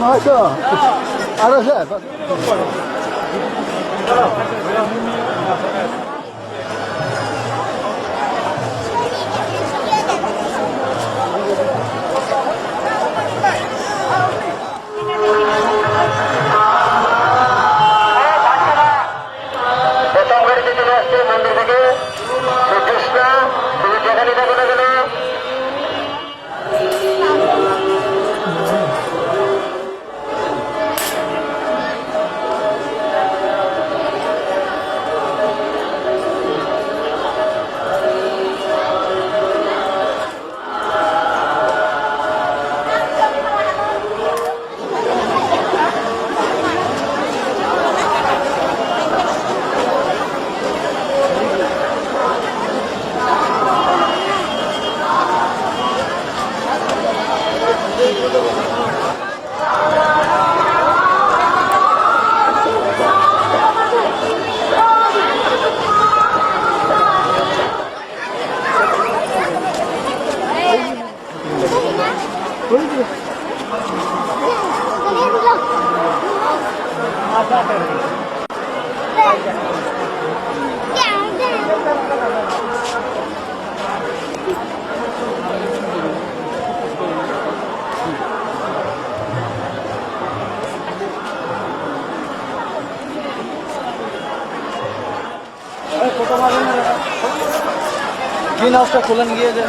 হয়তো আরো স্যার মন্দির থেকে শ্রীকৃষ্ণ তুমি যেখানে থাকো না কেন গ্রিন হাউসটা খোলেন গিয়ে যে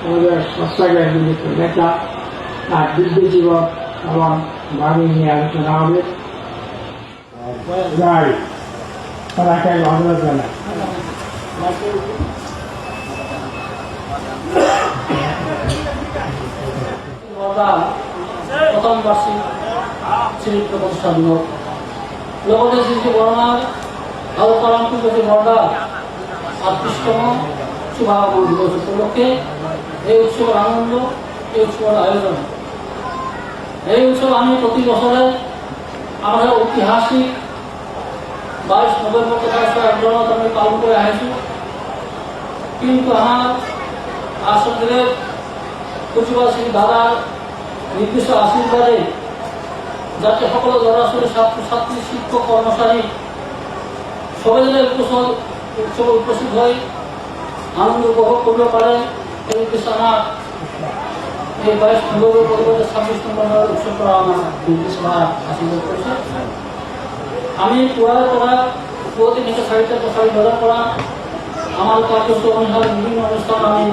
আমাদের সস্তাকে নেতা আর বিদ্যুৎ জীবক এবং বাড়ি নিয়ে আলোচনা হবে যাই তারাকে অনুরোধ জানাই প্রথম বার্ষিক চরিত্র প্রতিষ্ঠান লোকদের সৃষ্টি বর্ণার আলোচনাঙ্কিত বর্ণা ৩৮তম শুভাগমন দিবস উপলক্ষে এই উৎসবের আনন্দ এই উৎসবের আয়োজন এই উৎসব আমি প্রতি বছরে আমাদের ঐতিহাসিক 22 নভেম্বর আমি পালন করে আসি কিন্তু আমার আসনের কুচিবাসী দাদার নির্দিষ্ট আশীর্বাদে যাতে সকল জনরাশির ছাত্রছাত্রী শিক্ষক কর্মচারী সবাই যেন উৎসবে উপস্থিত হয়ে আনন্দ উপভোগ করতে পারে এই উদ্দেশ্যে আমার এই 22 নভেম্বর পরিবর্তে 26 নভেম্বর উৎসব করা আমার নির্দেশ আশীর্বাদ করেছে আমি পুরাতন থেকে সাহিত্য প্রসারিত করা আমার কার্যক্রম অনুসারে বিভিন্ন অনুষ্ঠান আমি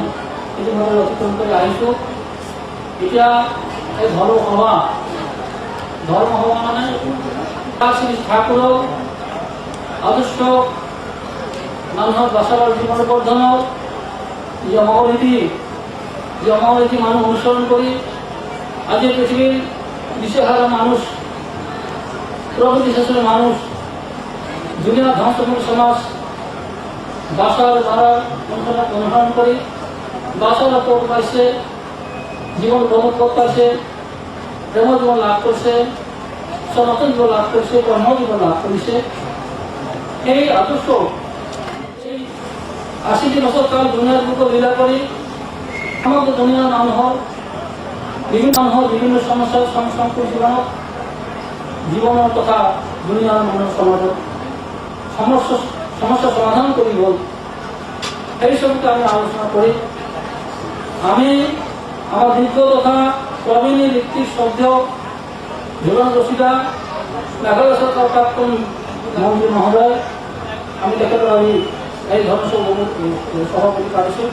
ইতিমধ্যে অতিক্রম করে আহিছো এটা এই ধর্ম হওয়া মানে শ্রী ঠাকুর আদর্শ মানুহৰ বাছাৰ জীৱন বৰ্ধনৰ যে অমৰনীতি মানুহ অনুসৰণ কৰি আজি পৃথিৱীৰ দিশেহারা মানুষ প্রগতি শাসনের মানুষ দুনিয়া ধ্বংসমূল সমাজ বাসার দ্বারা অনুসরণ করে বাসার পথ পাইছে জীবন প্রমোদ পাইছে প্রেম জীবন লাভ করছে সনাতন জীবন লাভ করছে কর্ম জীবন লাভ করেছে এই আদর্শ 80 বছর কাল দুনিয়ার বুকে লীলা করে সমগ্র দুনিয়ার বিভিন্ন সমস্যার সংকট জীবনের তথা দুনিয়ার মানব সমাজের সমস্যা সমাধান করি বল এই সবকে আমি আলোচনা করি আমি আমার দীর্ঘ তথা প্রবীণ ঋত্বিক শ্রদ্ধেয় ঝুলন রসিদা মেঘালয় সরকার প্রাক্তন মন্ত্রী মহোদয় আমি দেখতে পারি এই সভাপতি পাইছো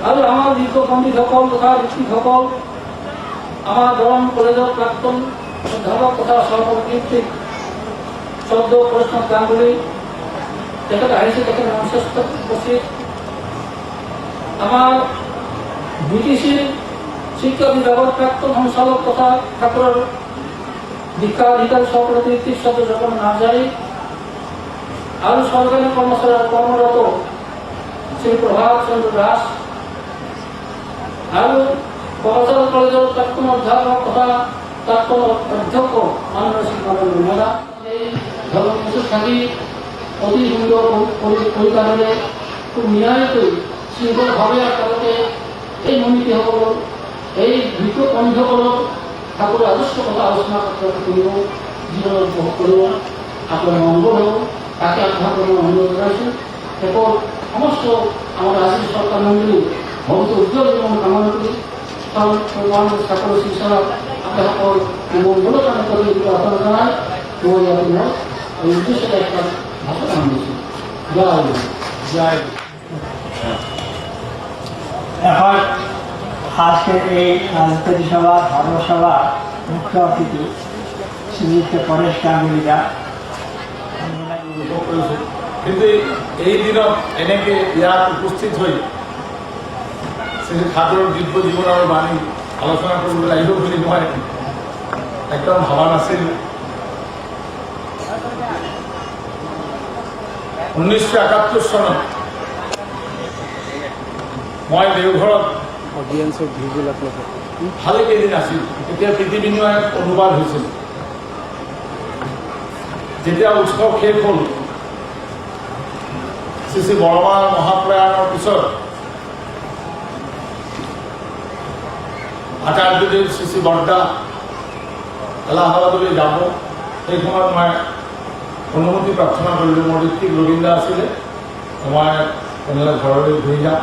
আর আমার দীর্ঘপন্থী সকল তথা ঋত্বিক সকল আমার দরম কলেজের প্রাক্তন অধ্যাপক তথা সভাপতি শ্রদ্ধ কৃষ্ণ গাঙ্গুলি তেখেত আহিছে, তেখেত মঞ্চস্থ উপস্থিত। আমাৰ BTCৰ শিক্ষা বিভাগৰ প্ৰাক্তন সঞ্চালক তথা ঠাকুৰৰ দীক্ষা অধিকাৰী সভাপতি তীৰ্থ জগন নাৰ্জাৰী আৰু চৰকাৰী কৰ্মচাৰীৰ কৰ্মৰত শ্ৰী প্ৰভাত চন্দ্ৰ দাস আৰু কলেজৰ প্ৰাক্তন অধ্যাপক তথা প্ৰাক্তন অধ্যক্ষ মাননীয় শ্ৰী নৰেন্দ্ৰ মোদা এই ধৰ্মসূচীত থাকি অতি সুন্দৰ পৰিকাৰেৰে খুব নিয়াৰিকৈ শৃংখলভাৱে আপোনালোকে এই মনীষীসকলৰ এই বিক্ষোভ বন্ধুসকলক ঠাকুৰৰ আদৰ্শ কথা আলোচনা কৰিব, জীৱনত উপভোগ কৰিব, আপোনাৰ মংগল হ'ব তাকে আপোনাক অনুৰোধ জনাইছোঁ। শেষত সমস্ত আমাৰ ৰাজ্য চৰকাৰ মণ্ডলী ভৱিষ্যত উজ্জ্বল জীৱন কামনা কৰি ঠাকুৰৰ শিলচৰত আপোনালোকৰ মংগলৰ কাৰণে কৰি প্ৰাৰ্থনা জনাই মই আপোনাক এই উদ্দেশ্যে একটা ভাষণ আৰম্ভিছোঁ। জয় জয়। এখন আজকের এই রাজনীতি সভা ধর্মসভা মুখ্য অতিথি শ্রীযুক্ত পরেশ গাঙ্গুলীরা কিন্তু এই দিনত এনেকে ইয়াত উপস্থিত হৈ শ্ৰী ঠাকুৰৰ দিব্য জীৱনৰ বাণী আলোচনা কৰিবলৈ লাগিব বুলি মই একদম ভবা নাছিল। 1971 চনত মই দেওঘৰত ভালে কেইদিন আছিল। তেতিয়া পৃথিৱীন্যায় অনুবাদ হৈছিল। যেতিয়া উৎসৱ শেষ হ'ল, শ্ৰী শ্ৰী বৰমাৰ মহাপ্ৰয়াণৰ পিছত আচাৰ্যদেৱ শ্ৰী শ্ৰী বৰ্দা এলাহাবাদলৈ যাব। সেই সময়ত মই অনুমতি প্ৰাৰ্থনা কৰিলোঁ। মোৰ ঋত্বিক ৰবীন্দ্ৰ আছিলে, মই তেনেহ'লে ঘৰলৈ ঘূৰি যাম।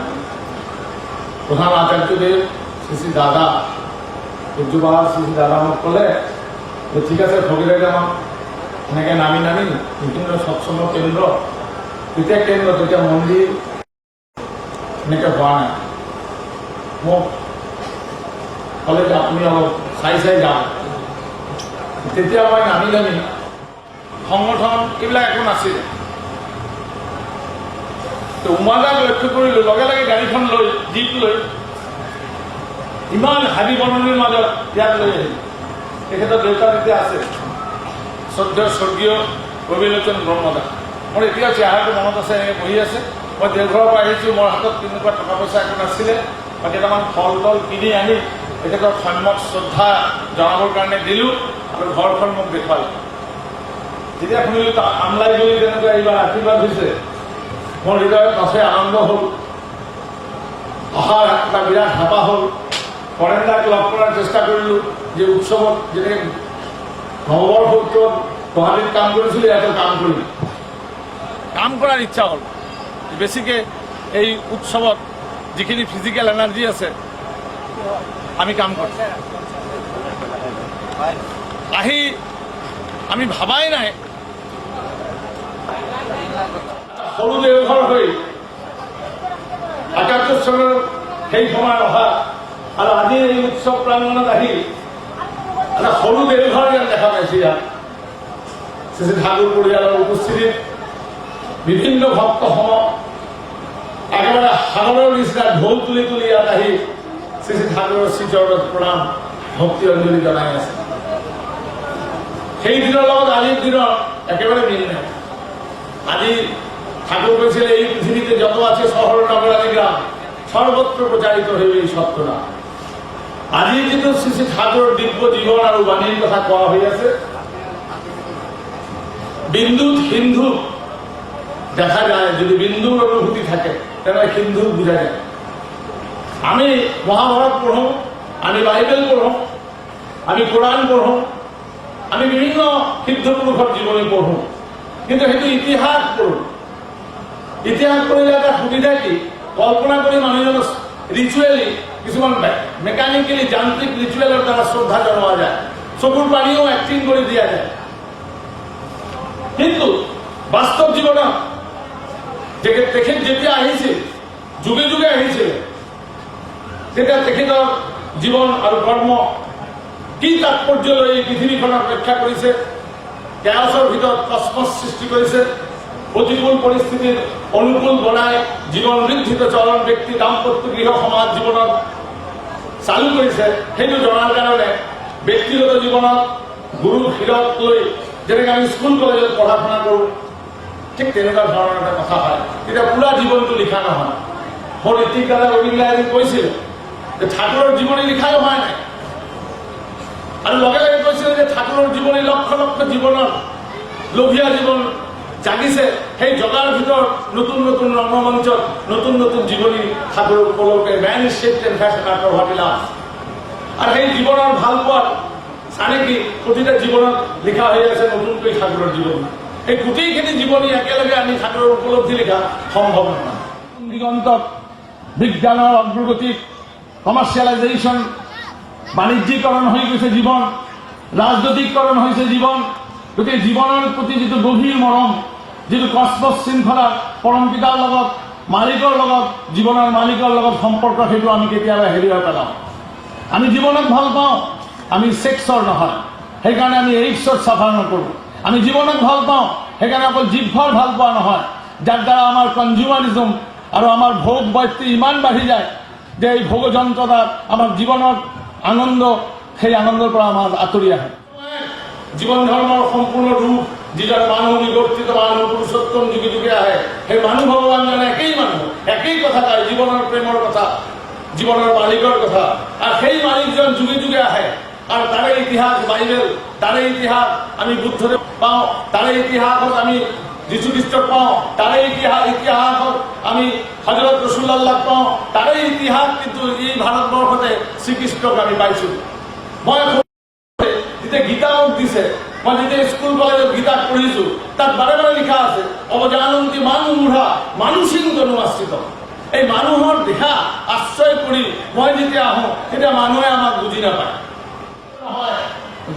প্ৰধান আচাৰ্যদেৱ শ্ৰী শ্ৰী দাদা পূজ্যপাল শ্ৰী শ্ৰী দাদা মোক ক'লে যে ঠিক আছে ঠগিলে যাম এনেকৈ নামি বিভিন্ন সৎসংগ কেন্দ্ৰ, তেতিয়া মন্দিৰ এনেকৈ হোৱা নাই। মোক ক'লে যে আপুনি অলপ চাই যাম। তেতিয়া মই নামি সংগঠন এইবিলাক একো নাছিলে। উমাদাক লক্ষ্য কৰিলোঁ, লগে লগে গাড়ীখন লৈ জীপ লৈ ইমান হাবি বননিৰ মাজত ইয়াত লৈ আহিল। তেখেতৰ দেউতা তেতিয়া আছে শ্ৰদ্ধেয় স্বৰ্গীয় ৰবিলোচন ব্ৰহ্মদা। মোৰ এতিয়াও চেহাৰাটো মনত আছে, এনেকৈ বহি আছে। মই দেওঘৰৰ পৰা আহিছোঁ, মোৰ হাতত তেনেকুৱা টকা পইচা একো নাছিলে। মই কেইটামান ফল তল কিনি আনি তেখেতৰ সন্মত শ্ৰদ্ধা জনাবৰ কাৰণে দিলোঁ আৰু ঘৰখন মোক দেখুৱালোঁ। যেতিয়া শুনিলোঁ আমলাই বুলি তেনেকুৱা এইবাৰ আশীৰ্বাদ হৈছে, মোৰ হৃদয়ত নথৈ আনন্দ হ'ল। অহাৰ এটা বিৰাট হেঁপাহ হ'ল। ফৰেণ্ডাক লগ কৰাৰ চেষ্টা কৰিলোঁ যে উৎসৱত যেনেকৈ নৱবৰ্ষ উৎসৱত গুৱাহাটীত কাম কৰিছিলোঁ, ইয়াতো কাম কৰিম। কাম কৰাৰ ইচ্ছা হ'ল। বেছিকৈ এই উৎসৱত যিখিনি ফিজিকেল এনাৰ্জি আছে আমি কাম কৰিম। আহি আমি ভাবাই নাই সৰু দেওঘৰ হৈ আচাৰ্য চৰণৰ সেই সময় অহা আৰু আজি এই উৎসৱ প্ৰাংগণত আহি এটা সৰু দেওঘৰ যেন দেখা পাইছে। ইয়াত শ্ৰী শ্ৰী ঠাকুৰ পৰিয়ালৰ উপস্থিতিত বিভিন্ন ভক্তসম একেবাৰে সাগৰৰ নিচিনা ঢোল তুলি ইয়াত আহি শ্ৰী শ্ৰী ঠাকুৰৰ শ্ৰীচৰণত প্ৰণাম ভক্তি অঞ্জলি জনাই আছে। সেই দিনৰ লগত আজিৰ দিনৰ একেবাৰে মিল নাই। আজি ঠাকুর কৈছিলে এই পৃথিবীতে যত আছে শহর নগরাদি গ্রাম সর্বত্র প্রচারিত হইবে এই সত্যটা। আজি যেহেতু শ্রী শ্রী ঠাকুরের দিব্য জীবন আর বাণীর কথা কোয়া হয়ে আছে, বিন্দু হিন্দু দেখা যায়। যদি বিন্দুর অনুভূতি থাকে তাহলে হিন্দু বোঝা যায়। আমি মহাভারত পড়ো, আমি বাইবেল পড়ো, আমি কোরআন পড়ো, আমি বিভিন্ন সিদ্ধ পুরুষের জীবনী পড়ো, কিন্তু সেইটো ইতিহাস পড়ো। ইতিহাস পঢ়িলে এটা সুবিধা কি, কল্পনা কৰি মানুহজনক ৰিচুৱেলি কিছুমান মেকানিকেলি যান্ত্ৰিক ৰিচুৱেলৰ দ্বাৰা শ্ৰদ্ধা জনোৱা যায়, চকুৰ পানীও এক্টিং কৰি দিয়া যায়। কিন্তু বাস্তৱ জীৱনত তেখেত যেতিয়া আহিছিল, যুগে যুগে আহিছিল, তেতিয়া তেখেতৰ জীৱন আৰু কৰ্ম কি তাৎপৰ্য লৈ এই পৃথিৱীখনক ৰক্ষা কৰিছে, কেয়াছৰ ভিতৰত কসমছ সৃষ্টি কৰিছে, প্ৰতিকূল পৰিস্থিতিৰ অনুকূল বনায় জীবন বৃদ্ধিত চলন ব্যক্তি দাম্পত্য গৃহ সমাজ জীৱনত চালু কৰিছে সেইটো জনাৰ কাৰণে ব্যক্তিগত জীৱনত গুৰু শিৰক লৈ যেনেকৈ আমি স্কুল কলেজত পঢ়া শুনা কৰোঁ ঠিক তেনেকুৱা ধৰণৰ এটা কথা হয় তেতিয়া পুৰা জীৱনটো লিখা নহয় মোৰ ঋতিক দাদা ৰবীন্দ্ৰনাথ এদিন কৈছিল যে ঠাকুৰৰ জীৱনী লিখাই হোৱা নাই আৰু লগে লগে কৈছিল যে ঠাকুৰৰ জীৱনী লক্ষ লক্ষ জীৱনত লোভীয়া জীৱন জাগিছে সেই জগাৰ ভিতৰত নতুন নতুন ৰংমঞ্চত নতুন নতুন জীৱনী ঠাকুৰৰ উপলক্ষে মেন শ্বেপড এণ্ড ফেশ্বন আৰ্টৰ ভাবিলা আৰু সেই জীৱনৰ ভাল পোৱাত চানে কি প্ৰতিটা জীৱনত লিখা হৈ আছে নতুনকৈ ঠাকুৰৰ জীৱনী এই গোটেইখিনি জীৱনী একেলগে আমি ঠাকুৰৰ উপলব্ধি লিখা সম্ভৱ নহয় দিগন্তত বিজ্ঞানৰ অগ্ৰগতি কমাৰ্চিয়েলাইজেশ্যন বাণিজ্যিকৰণ হৈ গৈছে জীৱন ৰাজনৈতিকৰণ হৈছে জীৱন গতিকে জীৱনৰ প্ৰতি যিটো গভীৰ মৰম যিটো কস্মচ শৃংখলা পৰম পিতাৰ লগত মালিকৰ লগত জীৱনৰ মালিকৰ লগত সম্পৰ্ক সেইটো আমি কেতিয়াবা হেৰুৱাই পেলাওঁ আমি জীৱনত ভাল পাওঁ আমি ছেক্সৰ নহয় সেইকাৰণে আমি এইডছৰ চাফা নকৰোঁ আমি জীৱনত ভাল পাওঁ সেইকাৰণে অকল জিভৰ ভাল পোৱা নহয় যাৰ দ্বাৰা আমাৰ কনজিউমাৰিজম আৰু আমাৰ ভোগ বৃত্তি ইমান বাঢ়ি যায় যে এই ভোগ যন্ত্ৰতাত আমাৰ জীৱনত আনন্দ সেই আনন্দৰ পৰা আমাৰ আঁতৰি আহে জীৱন ধৰ্মৰ সম্পূৰ্ণ ৰূপ যিজন মানুহ বিবৰ্তিত মানুহ পুৰুষোত্তম যুগে যুগে আহে সেই মানুহ ভগৱানজনে একেই মানুহ একেই কথা কয় জীৱনৰ প্ৰেমৰ কথা জীৱনৰ মালিকৰ কথা আৰু সেই মালিকজন যুগে যুগে আহে আৰু তাৰে ইতিহাস বাইবেল তাৰে ইতিহাস আমি বুদ্ধদেৱ পাওঁ তাৰে ইতিহাসত আমি যীশুখ্ৰীষ্টক পাওঁ তাৰে ইতিহাসত আমি হজৰত ৰসুল্লাহ পাওঁ তাৰে ইতিহাস কিন্তু এই ভাৰতবৰ্ষতে শ্ৰীকৃষ্ণক আমি পাইছোঁ মই যেতিয়া গীতা মোক দিছে মই যেতিয়া স্কুল কলেজত গীতা পঢ়িছো তাত বাৰে বাৰে লিখা আছে অৱজানন্তি মানুহ মানুষিং তনু আশ্ৰিত এই মানুহৰ দেহা আশ্ৰয় কৰি মই যেতিয়া আহোঁ তেতিয়া মানুহে আমাক বুজি নাপায়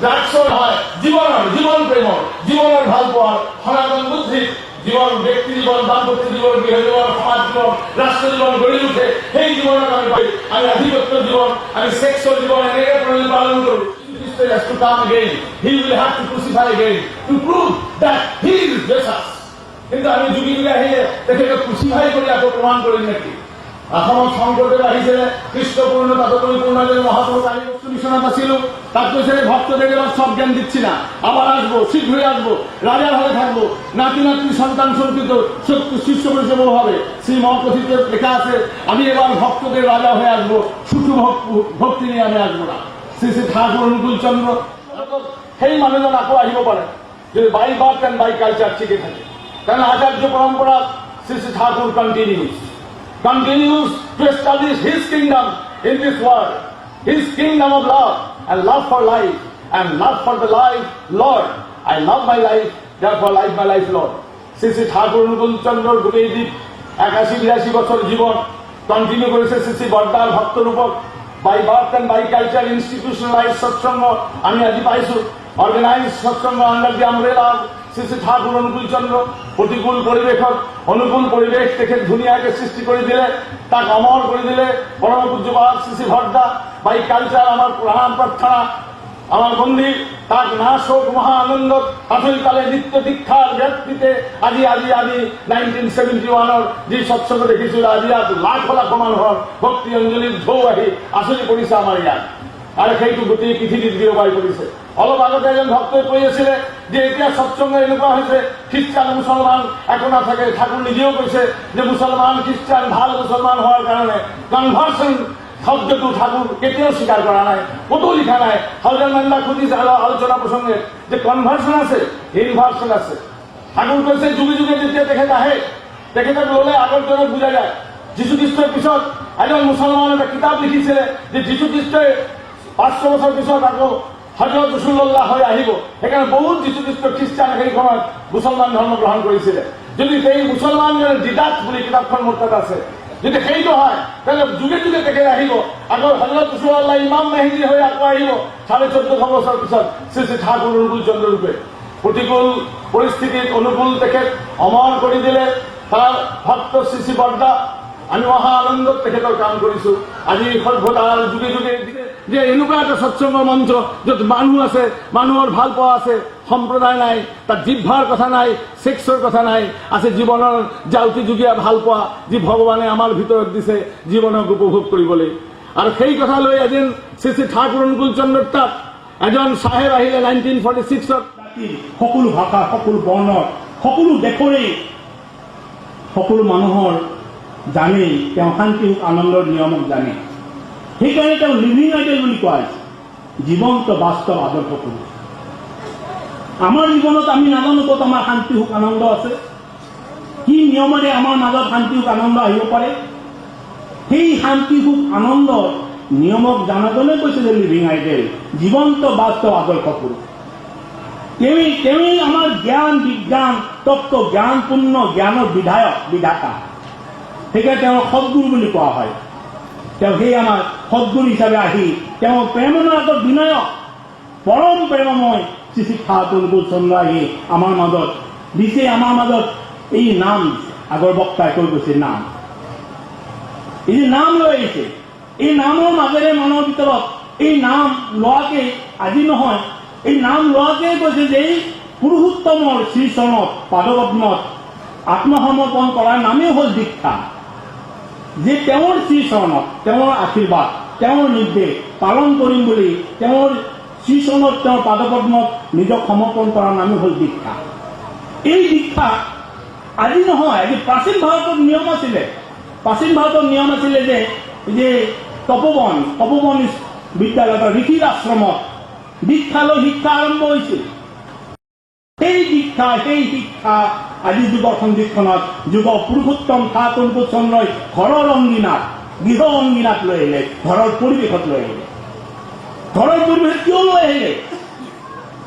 ড্ৰাগছৰ হয় জীৱন প্ৰেমৰ জীৱনৰ ভাল পোৱাৰ সনাতন বুদ্ধি জীৱন ব্যক্তি জীৱন দাম্পত্য জীৱন গৃহ জীৱন সমাজ জীৱন ৰাষ্ট্ৰ জীৱন গঢ়ি উঠে সেই জীৱনত আমি আধিপত্য জীৱন আমি ছেক্সৰ জীৱন এনেকৈ পালন কৰোঁ has to come again. He will have to crucify again to prove that he is Jesus. কিন্তু আমি যুগি যুগে আহিলে তেখেতক ক্ৰুচিফাই কৰি আকৌ প্ৰমাণ কৰিম নেকি অসমত শংকৰদেৱ আহিছিলে কৃষ্ণপূৰ্ণ তাতপূৰ্ণ মহাপুৰুষ আমি বস্তু বিচনাত আছিলো তাক কৈছে ভক্তদের এবার সব জ্ঞান দিচ্ছি না আবার আসবো শীঘ্রই আসবো রাজার হয়ে থাকবো নাতি নাতনি সন্তান সংকৃত শিষ্য পরিষেব হবে শ্রী মহাকথিতে লেখা আছে আমি এবার ভক্তদের রাজা হয়ে আসবো শুধু ভক্তি নিয়ে আমি আসবো না শ্রী শ্রী ঠাকুর অনুকূল চন্দ্র সেই মানুহজন আকৌ আহিব পাৰে যদি বাই বার্থ এন্ড বাই কালচার ঠিকে থাকে কারণ আচার্য পরম্পরা শ্রী শ্রী ঠাকুর continues to establish his kingdom in this world, his kingdom of love and love for life and love for the life. Lord, I love my life, therefore life my life, Lord. Shri Shri Thakur অনুকূল চন্দ্রর গুণীদ্বীপ 81-82 বছর জীবন continue করেছে শ্রী শ্রী বর্দার ভক্তরূপক by birth and by culture institutionalise Satsang আমি আজি পাইছো organise Satsang under the umbrella Shri Shri Thakur Anukul Chandra প্রতিকূল পরিবেশত অনুকূল পরিবেশ তেখেত ধুনীয়াকে সৃষ্টি করে দিলে তাক অমর করে দিলে পরম পূজ্যপাদ শ্রী শ্রী ভট্টা বাই কালচার আমার প্রাণ প্রার্থনা আমার মন্দির তাক না শোক মহা আনন্দ কালে নিত্য দীক্ষার ব্যক্তিতে আজি 1971 যি সৎসঙ্গ দেখিছিল আজি লাখ লাখ মানুহৰ ভক্তি অঞ্জলিৰ ঢৌ আহি আচৰি পৰিছে আমাৰ ইয়াত আৰু সেইটো গোটেই পৃথিৱীত বিয়পাই পৰিছে অলপ আগতে এজন ভক্তই কৈ আছিলে যে এতিয়া সৎসঙ্গ এনেকুৱা হৈছে খ্ৰীষ্টান মুছলমান একো নাথাকে ঠাকুৰ নিজেও কৈছে যে মুছলমান খ্ৰীষ্টান ভাল মুছলমান হোৱাৰ কাৰণে কনভাৰ্সন শব্দটো ঠাকুর কেতিয়াও স্বীকার করা নাই কত লিখা নাই হজরত মান্দা খুদিস আলোচনা প্রসঙ্গে যে কনভার্সন আছে ইনভার্সন আছে ঠাকুর কৈছে যুগে যুগে যেতিয়া তেখেত আহে তেখেতক ললে আগৰ জনক বুজা যায় যীশুখ্ৰীষ্টৰ পিছত এজন মুছলমান এটা কিতাপ লিখিছিলে যে যীশুখ্ৰীষ্টই 500 বছৰ পিছত আকৌ হজৰত ৰসুল্লাহ হয়ে আহিব সেইকাৰণে বহুত যীশুখ্ৰীষ্ট খ্ৰীষ্টান সেই সময়ত মুছলমান ধৰ্ম গ্ৰহণ কৰিছিলে যদি সেই মুছলমানজনে দিদাত বুলি কিতাপখন মোৰ তাত আছে যদি সেইটো হয় তাহলে যুগে যুগে তেখেত আহিব আকৌ হজরত রসুল্লাহ ইমাম মেহেদী হয়ে আকৌ আহিব 1450 বছৰ পিছত শ্ৰী শ্ৰী ঠাকুৰ অনুকূল চন্দ্ৰ ৰূপে প্ৰতিকূল পৰিস্থিতিত অনুকূল তেখেত অমৰ কৰি দিলে তাৰ ভক্ত শ্ৰী শ্ৰী বৰ্দা আমি অহা আনন্দত তেখেতৰ কাম কৰিছোঁ। আজি সভ্যতাৰ যুগে যুগে যে এনেকুৱা এটা সৎসংগ মঞ্চ য'ত মানুহ আছে, মানুহৰ ভাল পোৱা আছে, সম্প্ৰদায় নাই, তাত জিভাৰ কথা নাই, ছেক্সৰ কথা নাই, আছে জীৱনৰ জাউতি যুগীয়া ভাল পোৱা, যি ভগৱানে আমাৰ ভিতৰত দিছে জীৱনক উপভোগ কৰিবলৈ। আৰু সেই কথা লৈ এদিন শ্ৰী শ্ৰী ঠাকুৰ অনুকূল চন্দ্ৰ তাত এজন চাহেব আহিলে 1946-ত। সকলো ভাষা, সকলো বৰ্ণ, সকলো দেশৰে সকলো মানুহৰ জানেই, তেওঁ শান্তি সুখ আনন্দৰ নিয়মক জানে। সেইকাৰণে তেওঁ লিভিং আইডল বুলি কোৱা হৈছে, জীৱন্ত বাস্তৱ আদৰ্শ পুৰুষ। আমাৰ জীৱনত আমি নাজানো ক'ত আমাৰ শান্তি সুখ আনন্দ আছে, কি নিয়মেৰে আমাৰ মাজত শান্তি সুখ আনন্দ আহিব পাৰে। সেই শান্তি সুখ আনন্দৰ নিয়মক জানাজনে কৈছে যে লিভিং আইডল, জীৱন্ত বাস্তৱ আদৰ্শ পুৰুষ। তেৱেই আমাৰ জ্ঞান বিজ্ঞান তত্ত্ব জ্ঞানপূৰ্ণ জ্ঞানৰ বিধায়ক বিধাতা। সেইকাৰণে তেওঁক সদগুৰু বুলি কোৱা হয়। তেওঁ সেই আমাৰ সদগুৰু হিচাপে আহি তেওঁ প্ৰেমনাথৰ বিনায়ক পৰম প্ৰেমময় শ্ৰী শ্ৰী ঠাকুৰ অনুকূল চন্দ্ৰ আহি আমাৰ মাজত দিছে, আমাৰ মাজত এই নাম আগৰ বক্তাই কৈ গৈছে নাম। এই যে নাম লৈ আহিছে, এই নামৰ মাজেৰে মানুহৰ ভিতৰত এই নাম লোৱাকে আজি নহয়, এই নাম লোৱাকে কৈছে যে এই পুৰুষোত্তমৰ শ্ৰীচৰণত পাদপদ্মত আত্মসমৰ্পণ কৰাৰ নামেই হ'ল দীক্ষা। যে তেওঁৰ শ্ৰীচৰণত তেওঁৰ আশীৰ্বাদ, তেওঁৰ নিৰ্দেশ পালন কৰিম বুলি তেওঁৰ শ্ৰীচৰণত তেওঁৰ পাদপদ্মত নিজক সমৰ্পণ কৰাৰ নামেই হ'ল দীক্ষা। এই দীক্ষা আজি নহয়, আজি প্ৰাচীন ভাৰতৰ নিয়ম আছিলে। প্ৰাচীন ভাৰতৰ নিয়ম আছিলে যে তপোবন বিদ্যালয়ত ঋষিৰ আশ্ৰমত দীক্ষা লৈ শিক্ষা আৰম্ভ হৈছিল। সেই দীক্ষা সেই শিক্ষা আজি যুগৰ সন্ধিক্ষণত যুগৰ পুৰুষোত্তম ঠাকুৰ অনুকূল চন্দ্ৰই ঘৰৰ অংগীনাত গৃহ অংগীনাত লৈ আহিলে, ঘৰৰ পৰিৱেশত লৈ আহিলে। ঘৰৰ পৰিৱেশ কিয় লৈ আহিলে?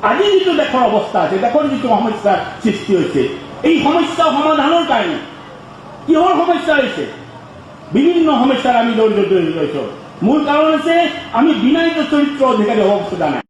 আজি যিটো দেশৰ অৱস্থা আছে, দেশৰ যিটো সমস্যাৰ সৃষ্টি হৈছে, এই সমস্যা সমাধানৰ কাৰণে কিহৰ সমস্যা হৈছে? বিভিন্ন সমস্যাৰ আমি জড়িত হৈছোঁ। মূল কাৰণ হৈছে আমি বিনায়িত চৰিত্ৰ অধিকাৰী হ'ব খোজা নাই।